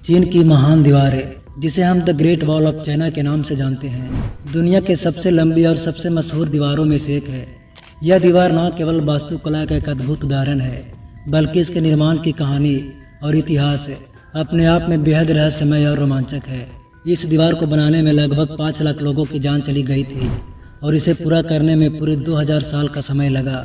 चीन की महान दीवार है जिसे हम the great wall of China के नाम से जानते हैं। दुनिया के सबसे लंबी और सबसे मशहूर दीवारों में से एक है। यह दीवार न केवल वास्तुकला का एक अद्भुत उदाहरण है, बल्कि इसके निर्माण की कहानी और इतिहास अपने आप में बेहद रहस्यमय और रोमांचक है। इस दीवार को बनाने में लगभग 5 लाख लोगों की जान चली गई थी और इसे पूरा करने में पूरे 2000 साल का समय लगा।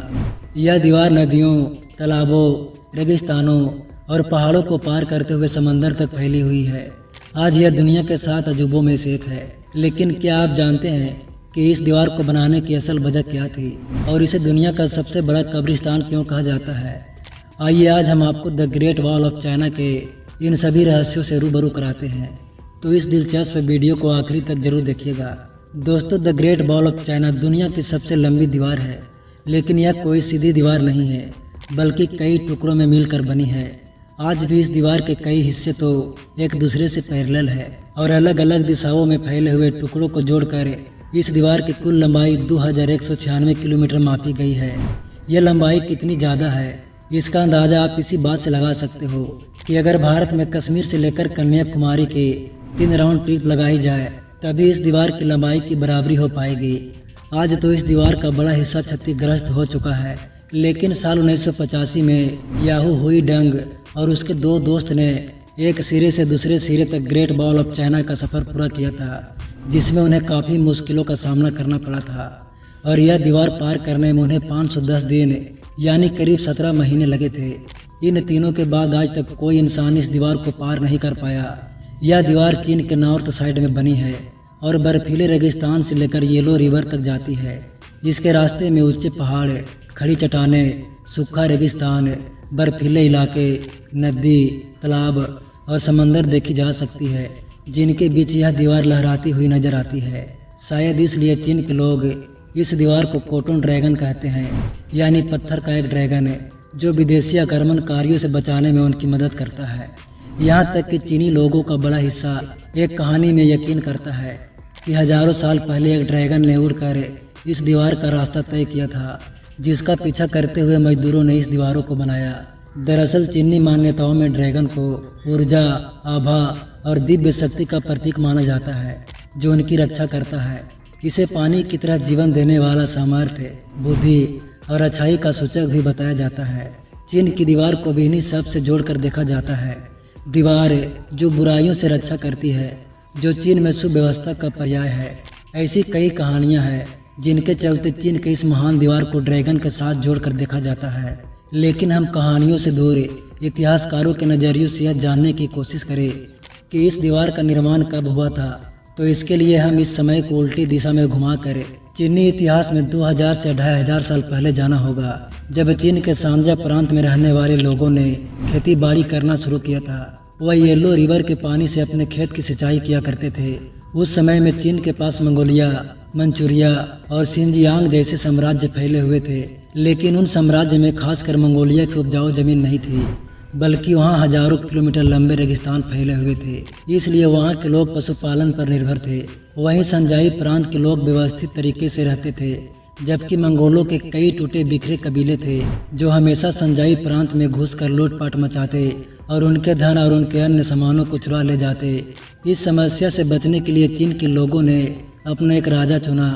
यह दीवार नदियों, तालाबों, रेगिस्तानों और पहाड़ों को पार करते हुए समंदर तक फैली हुई है। आज यह दुनिया के 7 अजूबों में से एक है। लेकिन क्या आप जानते हैं कि इस दीवार को बनाने की असल वजह क्या थी और इसे दुनिया का सबसे बड़ा कब्रिस्तान क्यों कहा जाता है? आइए आज हम आपको the great wall of China के इन सभी रहस्यों से रूबरू कराते हैं। तो इस दिलचस्प वीडियो को आखिरी तक जरूर देखिएगा। दोस्तों, the great wall of China दुनिया की सबसे लंबी दीवार है, लेकिन यह कोई सीधी दीवार नहीं है, बल्कि कई टुकड़ों में मिलकर बनी है। आज भी इस दीवार के कई हिस्से तो एक दूसरे से पैरेलल है और अलग अलग दिशाओं में फैले हुए टुकड़ों को जोड़कर इस दीवार की कुल लंबाई 2196 किलोमीटर मापी गई है। यह लंबाई कितनी ज़्यादा है, इसका अंदाज़ा आप इसी बात से लगा सकते हो कि अगर भारत में कश्मीर से लेकर कन्याकुमारी के 3 राउंड ट्रिप लगाई जाए तभी इस दीवार की लंबाई की बराबरी हो पाएगी। आज तो इस दीवार का बड़ा हिस्सा क्षतिग्रस्त हो चुका है, लेकिन साल 1985 में याहू हुई डंग और उसके 2 दोस्त ने एक सिरे से दूसरे सिरे तक ग्रेट वॉल ऑफ चाइना का सफ़र पूरा किया था, जिसमें उन्हें काफ़ी मुश्किलों का सामना करना पड़ा था और यह दीवार पार करने में उन्हें 510 दिन यानी करीब 17 महीने लगे थे। इन तीनों के बाद आज तक कोई इंसान इस दीवार को पार नहीं कर पाया। यह दीवार चीन के नॉर्थ साइड में बनी है और बर्फीले रेगिस्तान से लेकर येलो रिवर तक जाती है। इसके रास्ते में ऊंचे पहाड़, खड़ी चट्टानें, सूखा रेगिस्तान, बर्फीले इलाके, नदी, तालाब और समंदर देखी जा सकती है, जिनके बीच यह दीवार लहराती हुई नजर आती है। शायद इसलिए चीन के लोग इस दीवार को कोटन ड्रैगन कहते हैं, यानी पत्थर का एक ड्रैगन जो विदेशी आक्रमणकारियों से बचाने में उनकी मदद करता है। यहाँ तक कि चीनी लोगों का बड़ा हिस्सा एक कहानी में यकीन करता है कि हजारों साल पहले एक ड्रैगन ने उड़कर इस दीवार का रास्ता तय किया था, जिसका पीछा करते हुए मजदूरों ने इस दीवारों को बनाया। दरअसल चीनी मान्यताओं में ड्रैगन को ऊर्जा, आभा और दिव्य शक्ति का प्रतीक माना जाता है, जो उनकी रक्षा करता है। इसे पानी की तरह जीवन देने वाला सामर्थ्य, बुद्धि और अच्छाई का सूचक भी बताया जाता है। चीन की दीवार को भी इन्हीं सब से जोड़कर देखा जाता है। दीवार जो बुराइयों से रक्षा करती है, जो चीन में सुव्यवस्था का पर्याय है। ऐसी कई कहानियां हैं जिनके चलते चीन के इस महान दीवार को ड्रैगन के साथ जोड़कर देखा जाता है। लेकिन हम कहानियों से दूर इतिहासकारों के नज़रियों से यह जानने की कोशिश करें कि इस दीवार का निर्माण कब हुआ था, तो इसके लिए हम इस समय को उल्टी दिशा में घुमाकर चीनी इतिहास में 2000 से 2500 साल पहले जाना होगा, जब चीन के सांजा प्रांत में रहने वाले लोगों ने खेती बाड़ी करना शुरू किया था। वह येलो रिवर के पानी से अपने खेत की सिंचाई किया करते थे। उस समय में चीन के पास मंगोलिया, मंचूरिया और सिंजियांग जैसे साम्राज्य फैले हुए थे, लेकिन उन साम्राज्य में खासकर मंगोलिया की उपजाऊ जमीन नहीं थी, बल्कि वहाँ हजारों किलोमीटर लंबे रेगिस्तान फैले हुए थे। इसलिए वहाँ के लोग पशुपालन पर निर्भर थे। वहीं संजाई प्रांत के लोग व्यवस्थित तरीके से रहते थे, जबकि मंगोलों के कई टूटे बिखरे कबीले थे जो हमेशा संजाई प्रांत में घुसकर लूटपाट मचाते और उनके धन और उनके अन्य सामानों को चुरा ले जाते। इस समस्या से बचने के लिए चीन के लोगों ने अपना एक राजा चुना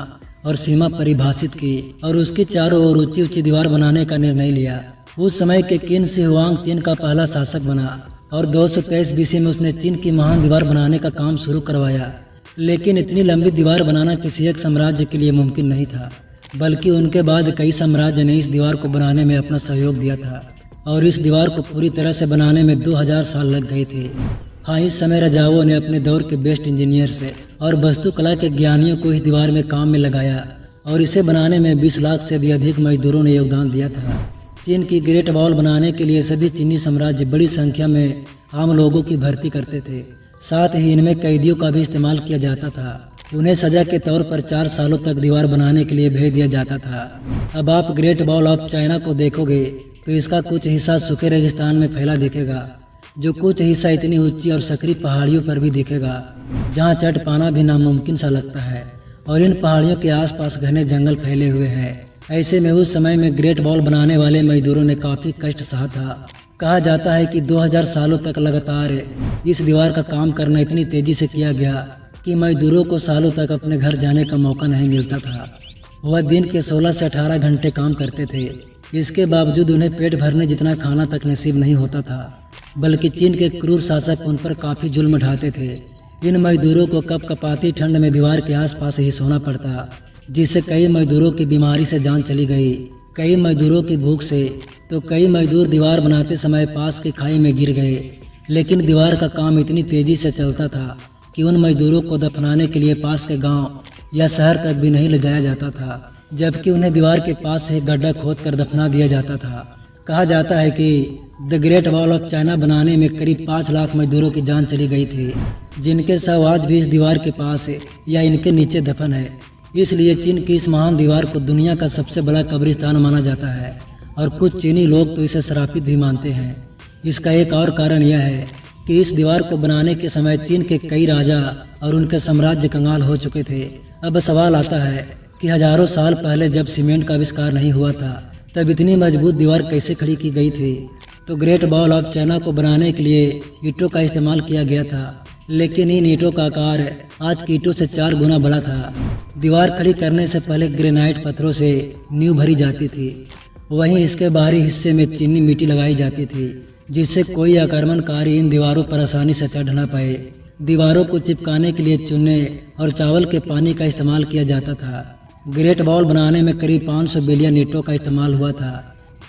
और सीमा परिभाषित की और उसके चारों ओर ऊंची ऊंची दीवार बनाने का निर्णय लिया। उस समय के किन शी हुआंग चीन का पहला शासक बना और 223 बीसी में उसने चीन की महान दीवार बनाने का काम शुरू करवाया। लेकिन इतनी लंबी दीवार बनाना किसी एक साम्राज्य के लिए मुमकिन नहीं था, बल्कि उनके बाद कई साम्राज्य ने इस दीवार को बनाने में अपना सहयोग दिया था और इस दीवार को पूरी तरह से बनाने में 2000 साल लग गए थे। हाँ, इस समय राजाओं ने अपने दौर के बेस्ट इंजीनियर्स और वास्तुकला के ज्ञानियों को इस दीवार में काम में लगाया और इसे बनाने में 20 लाख से भी अधिक मजदूरों ने योगदान दिया था। चीन की ग्रेट वॉल बनाने के लिए सभी चीनी साम्राज्य बड़ी संख्या में आम लोगों की भर्ती करते थे। साथ ही इनमें कैदियों का भी इस्तेमाल किया जाता था। उन्हें सजा के तौर पर 4 सालों तक दीवार बनाने के लिए भेज दिया जाता था। अब आप ग्रेट वॉल ऑफ चाइना को देखोगे तो इसका कुछ हिस्सा सूखे रेगिस्तान में फैला दिखेगा, जो कुछ हिस्सा इतनी ऊंची और सकरी पहाड़ियों पर भी दिखेगा जहां चढ़ पाना भी नामुमकिन सा लगता है। और इन पहाड़ियों के आसपास घने जंगल फैले हुए हैं। ऐसे में उस समय में ग्रेट वॉल बनाने वाले मजदूरों ने काफ़ी कष्ट सहा था कहा जाता है कि 2000 सालों तक लगातार इस दीवार का काम करना इतनी तेजी से किया गया कि मजदूरों को सालों तक अपने घर जाने का मौका नहीं मिलता था। वह दिन के 16 से 18 घंटे काम करते थे। इसके बावजूद उन्हें पेट भरने जितना खाना तक नसीब नहीं होता था, बल्कि चीन के क्रूर शासक उन पर काफ़ी जुल्म ढाते थे। इन मजदूरों को कपकपाती ठंड में दीवार के आसपास ही सोना पड़ता, जिससे कई मजदूरों की बीमारी से जान चली गई, कई मजदूरों की भूख से, तो कई मजदूर दीवार बनाते समय पास की खाई में गिर गए। लेकिन दीवार का काम इतनी तेजी से चलता था कि उन मजदूरों को दफनाने के लिए पास के गांव या शहर तक भी नहीं ले जाया जाता था, जबकि उन्हें दीवार के पास से गड्ढा खोद कर दफना दिया जाता था। कहा जाता है कि the great wall of China बनाने में करीब 5 लाख मजदूरों की जान चली गई थी, जिनके शव आज भी इस दीवार के पास या इनके नीचे दफन है। इसलिए चीन की इस महान दीवार को दुनिया का सबसे बड़ा कब्रिस्तान माना जाता है, और कुछ चीनी लोग तो इसे श्रापित भी मानते हैं। इसका एक और कारण यह है कि इस दीवार को बनाने के समय चीन के कई राजा और उनके साम्राज्य कंगाल हो चुके थे। अब सवाल आता है कि हजारों साल पहले जब सीमेंट का आविष्कार नहीं हुआ था, तब इतनी मजबूत दीवार कैसे खड़ी की गई थी। तो ग्रेट वॉल ऑफ चाइना को बनाने के लिए ईंटों का इस्तेमाल किया गया था, लेकिन इन ईंटों का आकार आज की ईंटों से 4 गुना बड़ा था। दीवार खड़ी करने से पहले ग्रेनाइट पत्थरों से नींव भरी जाती थी, वहीं इसके बाहरी हिस्से में चीनी मिट्टी लगाई जाती थी, जिससे कोई आक्रमणकारी इन दीवारों पर आसानी से चढ़ न पाए। दीवारों को चिपकाने के लिए चूने और चावल के पानी का इस्तेमाल किया जाता था। ग्रेट वॉल बनाने में करीब 500 बिलियन ईंटों का इस्तेमाल हुआ था।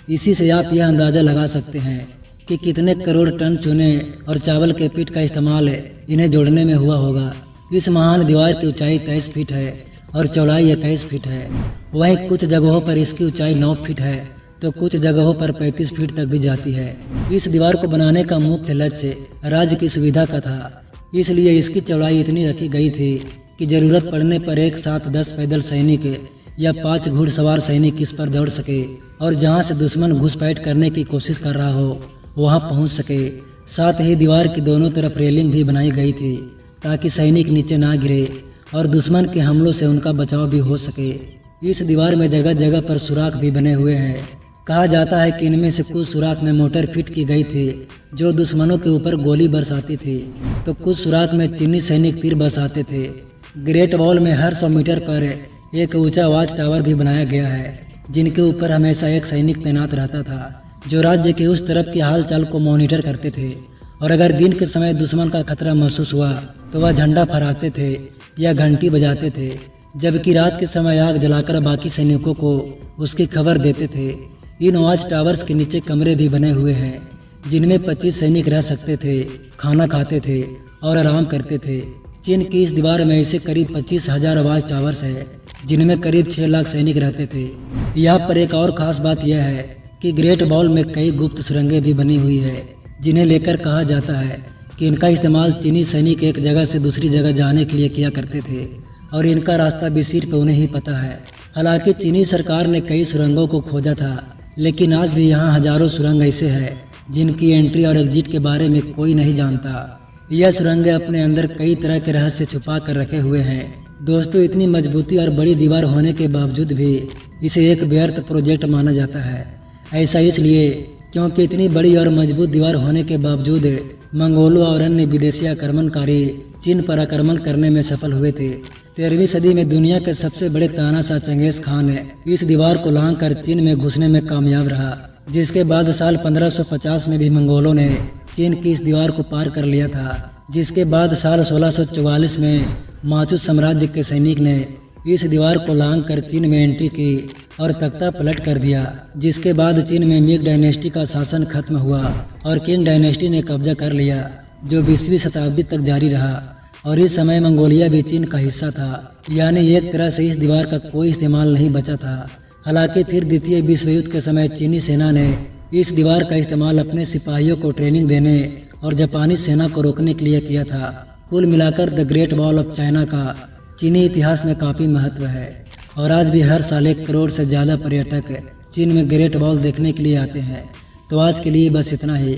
इसी से आप यह अंदाज़ा लगा सकते हैं कि कितने करोड़ टन चूने और चावल के पिट का इस्तेमाल इन्हें जोड़ने में हुआ होगा। इस महान दीवार की ऊंचाई 23 फीट है और चौड़ाई 21 फीट है। वहीं कुछ जगहों पर इसकी ऊंचाई 9 फीट है, तो कुछ जगहों पर 35 फीट तक भी जाती है। इस दीवार को बनाने का मुख्य लक्ष्य राज्य की सुविधा का था, इसलिए इसकी चौड़ाई इतनी रखी गई थी कि जरूरत पड़ने पर एक साथ 10 पैदल सैनिक या 5 घुड़सवार सैनिक इस पर दौड़ सके, और जहां से दुश्मन घुसपैठ करने की कोशिश कर रहा हो वहां पहुंच सके। साथ ही दीवार की दोनों तरफ रेलिंग भी बनाई गई थी, ताकि सैनिक नीचे ना गिरे और दुश्मन के हमलों से उनका बचाव भी हो सके। इस दीवार में जगह जगह पर सुराख भी बने हुए हैं। कहा जाता है कि इनमें से कुछ सुराख में मोटर फिट की गई थी, जो दुश्मनों के ऊपर गोली बरसाती थी, तो कुछ सुराख में चीनी सैनिक तीर बरसाते थे। ग्रेट वॉल में हर 100 मीटर पर एक ऊंचा वॉच टावर भी बनाया गया है, जिनके ऊपर हमेशा एक सैनिक तैनात रहता था, जो राज्य के उस तरफ की हालचाल को मॉनिटर करते थे। और अगर दिन के समय दुश्मन का खतरा महसूस हुआ तो वह झंडा फहराते थे या घंटी बजाते थे, जबकि रात के समय आग जलाकर बाकी सैनिकों को उसकी खबर देते थे। इन वॉच टावर्स के नीचे कमरे भी बने हुए हैं, जिनमें 25 सैनिक रह सकते थे, खाना खाते थे और आराम करते थे। चीन की इस दीवार में ऐसे करीब 25,000 वॉच टावर्स है, जिनमें करीब 6 लाख सैनिक रहते थे। यहाँ पर एक और ख़ास बात यह है कि ग्रेट वॉल में कई गुप्त सुरंगें भी बनी हुई है, जिन्हें लेकर कहा जाता है कि इनका इस्तेमाल चीनी सैनिक एक जगह से दूसरी जगह जाने के लिए किया करते थे, और इनका रास्ता भी सिर्फ उन्हें ही पता है। हालांकि चीनी सरकार ने कई सुरंगों को खोजा था, लेकिन आज भी यहाँ हजारों सुरंग ऐसे हैं जिनकी एंट्री और एग्जिट के बारे में कोई नहीं जानता। यह सुरंगें अपने अंदर कई तरह के रहस्य छुपा कर रखे हुए हैं। दोस्तों, इतनी मजबूती और बड़ी दीवार होने के बावजूद भी इसे एक व्यर्थ प्रोजेक्ट माना जाता है। ऐसा इसलिए क्योंकि इतनी बड़ी और मजबूत दीवार होने के बावजूद मंगोलों और अन्य विदेशी आक्रमणकारी चीन पर आक्रमण करने में सफल हुए थे। 13वीं सदी में दुनिया के सबसे बड़े तानाशाह चंगेज खान इस दीवार को लांघकर चीन में घुसने में कामयाब रहा, जिसके बाद साल 1550 में भी मंगोलों ने चीन की इस दीवार को पार कर लिया था। जिसके बाद साल 1644 में माचू साम्राज्य के सैनिक ने इस दीवार को लांघकर चीन में एंट्री की और तख्ता पलट कर दिया। जिसके बाद चीन में मिंग डायनेस्टी का शासन खत्म हुआ और किंग डायनेस्टी ने कब्जा कर लिया, जो 20वीं शताब्दी तक जारी रहा। और इस समय मंगोलिया भी चीन का हिस्सा था, यानी एक तरह से इस दीवार का कोई इस्तेमाल नहीं बचा था। हालांकि फिर द्वितीय विश्व युद्ध के समय चीनी सेना ने इस दीवार का इस्तेमाल अपने सिपाहियों को ट्रेनिंग देने और जापानी सेना को रोकने के लिए किया था। कुल मिलाकर the great wall of China का चीनी इतिहास में काफ़ी महत्व है, और आज भी हर साल 1 करोड़ से ज़्यादा पर्यटक चीन में ग्रेट वॉल देखने के लिए आते हैं। तो आज के लिए बस इतना ही।